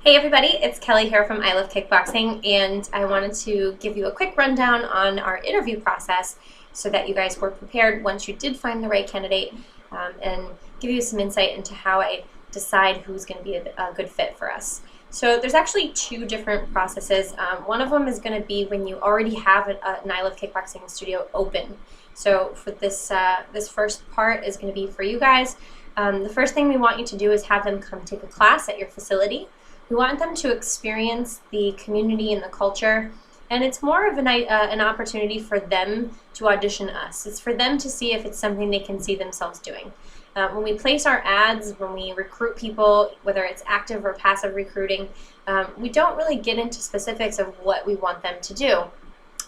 Hey everybody, it's Kelly here from I Love Kickboxing, and I wanted to give you a quick rundown on our interview process so that you guys were prepared once you did find the right candidate, and give you some insight into how I decide who's going to be a good fit for us. So there's actually two different processes. One of them is going to be when you already have an I Love Kickboxing studio open. So for this first part is going to be for you guys. The first thing we want you to do is have them come take a class at your facility. We want them to experience the community and the culture, and it's more of an opportunity for them to audition us. It's for them to see if it's something they can see themselves doing. When we place our ads, when we recruit people, whether it's active or passive recruiting, we don't really get into specifics of what we want them to do.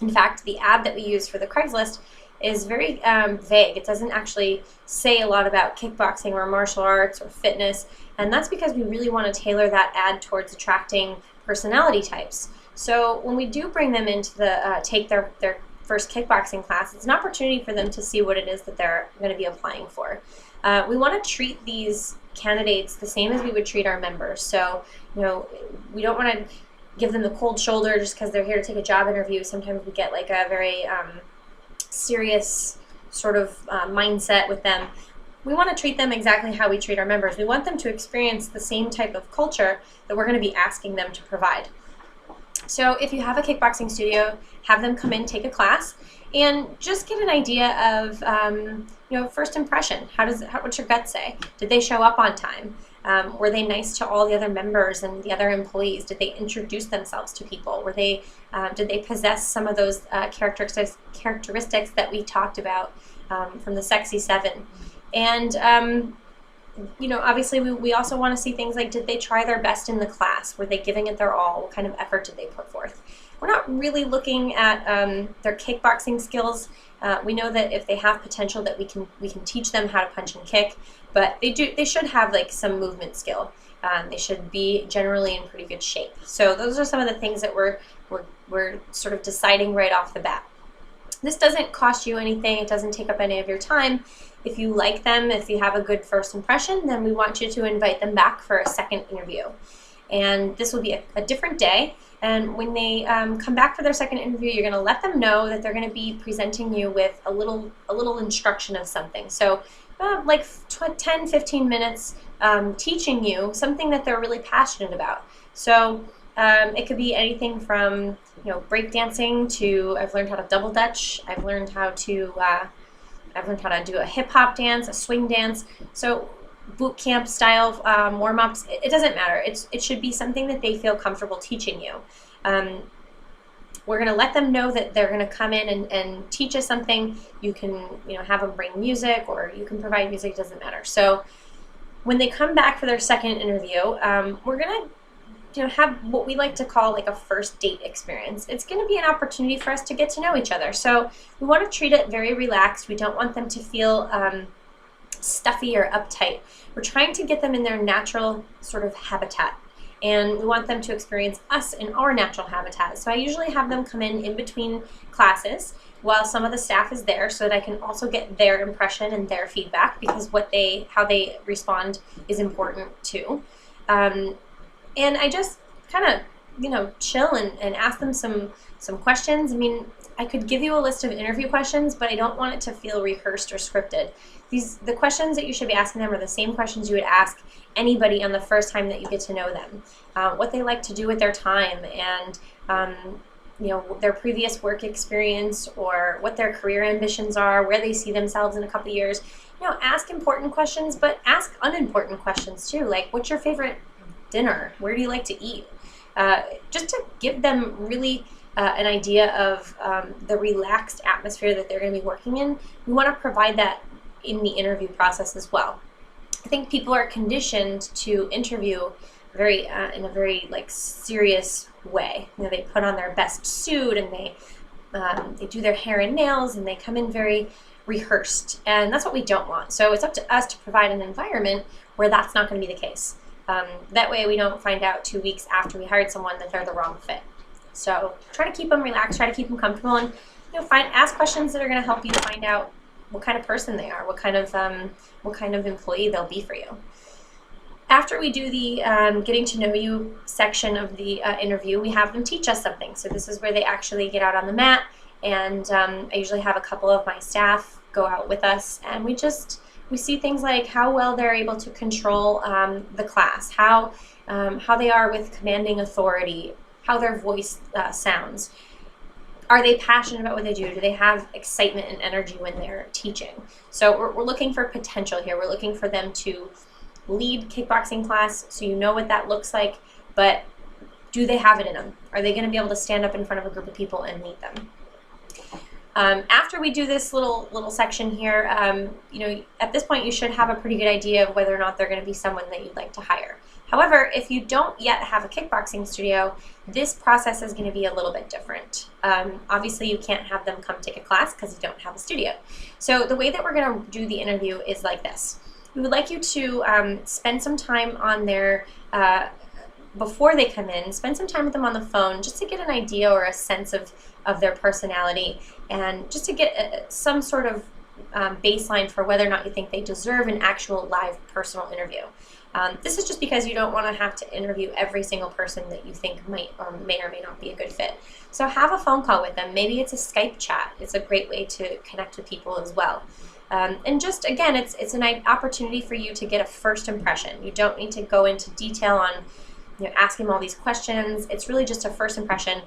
In fact, the ad that we use for the Craigslist is very vague. It doesn't actually say a lot about kickboxing or martial arts or fitness, and that's because we really want to tailor that ad towards attracting personality types. So when we do bring them into the take their first kickboxing class, it's an opportunity for them to see what it is that they're going to be applying for. We want to treat these candidates the same as we would treat our members. So, we don't want to give them the cold shoulder just because they're here to take a job interview. Sometimes we get like a very serious sort of mindset with them. We want to treat them exactly how we treat our members. We want them to experience the same type of culture that we're going to be asking them to provide. So if you have a kickboxing studio, have them come in, take a class, and just get an idea of first impression. What's your gut say? Did they show up on time? Were they nice to all the other members and the other employees? Did they introduce themselves to people? Did they possess some of those characteristics that we talked about from the Sexy Seven? And obviously we also want to see things like, did they try their best in the class? Were they giving it their all? What kind of effort did they put forth? We're not really looking at their kickboxing skills. We know that if they have potential, that we can teach them how to punch and kick, but they should have like some movement skill. They should be generally in pretty good shape. So those are some of the things that we're sort of deciding right off the bat. This doesn't cost you anything. It doesn't take up any of your time. If you like them, if you have a good first impression, then we want you to invite them back for a second interview. And this will be a different day. And when they come back for their second interview, you're going to let them know that they're going to be presenting you with a little instruction of something. So like 10, 15 minutes teaching you something that they're really passionate about. So it could be anything from breakdancing to I've learned how to double dutch. I've learned how to do a hip hop dance, a swing dance. So boot camp style warm-ups, it doesn't matter. It should be something that they feel comfortable teaching you. We're going to let them know that they're going to come in and teach us something. You can have them bring music, or you can provide music, it doesn't matter. So when they come back for their second interview, we're going to have what we like to call like a first date experience. It's going to be an opportunity for us to get to know each other. So we want to treat it very relaxed. We don't want them to feel stuffy or uptight. We're trying to get them in their natural sort of habitat, and we want them to experience us in our natural habitat. So I usually have them come in between classes while some of the staff is there, so that I can also get their impression and their feedback, because how they respond is important too. And I just kind of chill and ask them some questions. I mean, I could give you a list of interview questions, but I don't want it to feel rehearsed or scripted. The questions that you should be asking them are the same questions you would ask anybody on the first time that you get to know them. What they like to do with their time, and their previous work experience, or what their career ambitions are, where they see themselves in a couple of years. Ask important questions, but ask unimportant questions too, like what's your favorite dinner? Where do you like to eat? Just to give them really an idea of the relaxed atmosphere that they're going to be working in. We want to provide that in the interview process as well. I think people are conditioned to interview in a very like serious way. They put on their best suit, and they do their hair and nails, and they come in very rehearsed, and that's what we don't want. So it's up to us to provide an environment where that's not going to be the case. That way we don't find out 2 weeks after we hired someone that they're the wrong fit. So try to keep them relaxed, try to keep them comfortable, and ask questions that are going to help you find out what kind of person they are, what kind of employee they'll be for you. After we do the getting to know you section of the interview, we have them teach us something. So this is where they actually get out on the mat, and I usually have a couple of my staff go out with us, and we see things like how well they're able to control the class, how they are with commanding authority, how their voice sounds. Are they passionate about what they do? Do they have excitement and energy when they're teaching? So we're looking for potential here. We're looking for them to lead kickboxing class, so you know what that looks like, but do they have it in them? Are they going to be able to stand up in front of a group of people and lead them? After we do this little section here, at this point you should have a pretty good idea of whether or not they're going to be someone that you'd like to hire. However, if you don't yet have a kickboxing studio, this process is going to be a little bit different. Obviously, you can't have them come take a class because you don't have a studio. So the way that we're going to do the interview is like this. We would like you to spend some time on their, before they come in, spend some time with them on the phone just to get an idea or a sense of their personality, and just to get some sort of baseline for whether or not you think they deserve an actual live personal interview. This is just because you don't want to have to interview every single person that you think might or may not be a good fit. So have a phone call with them. Maybe it's a Skype chat. It's a great way to connect with people as well. And just, again, it's an opportunity for you to get a first impression. You don't need to go into detail on asking them all these questions. It's really just a first impression.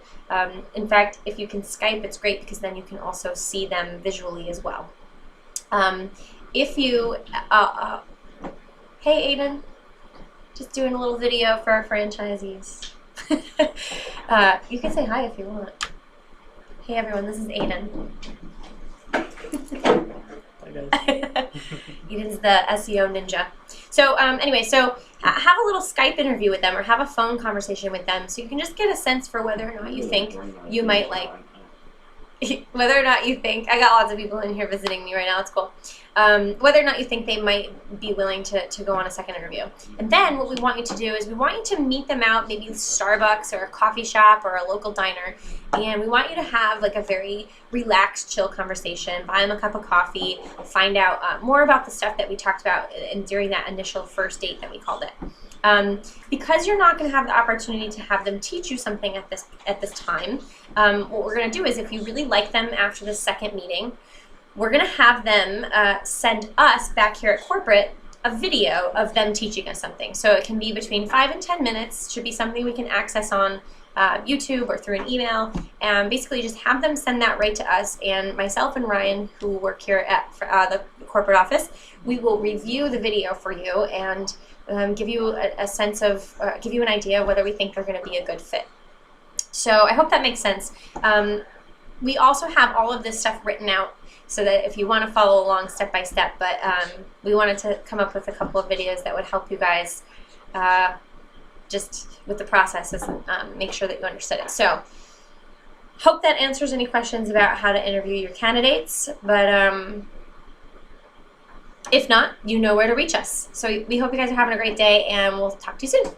In fact, if you can Skype, it's great because then you can also see them visually as well. If you, hey Aiden, just doing a little video for our franchisees. You can say hi if you want. Hey everyone, this is Aiden. Eden's the SEO ninja. So anyway, so have a little Skype interview with them or have a phone conversation with them so you can just get a sense for whether or not you think you might like, whether or not you think, I got lots of people in here visiting me right now, it's cool. Whether or not you think they might be willing to go on a second interview. And then what we want you to do is we want you to meet them out, maybe Starbucks or a coffee shop or a local diner, and we want you to have like a very relaxed, chill conversation, buy them a cup of coffee, find out more about the stuff that we talked about during that initial first date that we called it. Because you're not going to have the opportunity to have them teach you something at this time, what we're going to do is if you really like them after the second meeting, we're going to have them send us back here at corporate a video of them teaching us something. So it can be between 5 and 10 minutes, should be something we can access on YouTube or through an email, and basically just have them send that right to us, and myself and Ryan, who work here at the corporate office, we will review the video for you and give you a sense of, give you an idea of whether we think they're going to be a good fit. So I hope that makes sense. We also have all of this stuff written out so that if you want to follow along step by step, but we wanted to come up with a couple of videos that would help you guys just with the processes and make sure that you understood it. So hope that answers any questions about how to interview your candidates, but if not, you know where to reach us. So we hope you guys are having a great day, and we'll talk to you soon.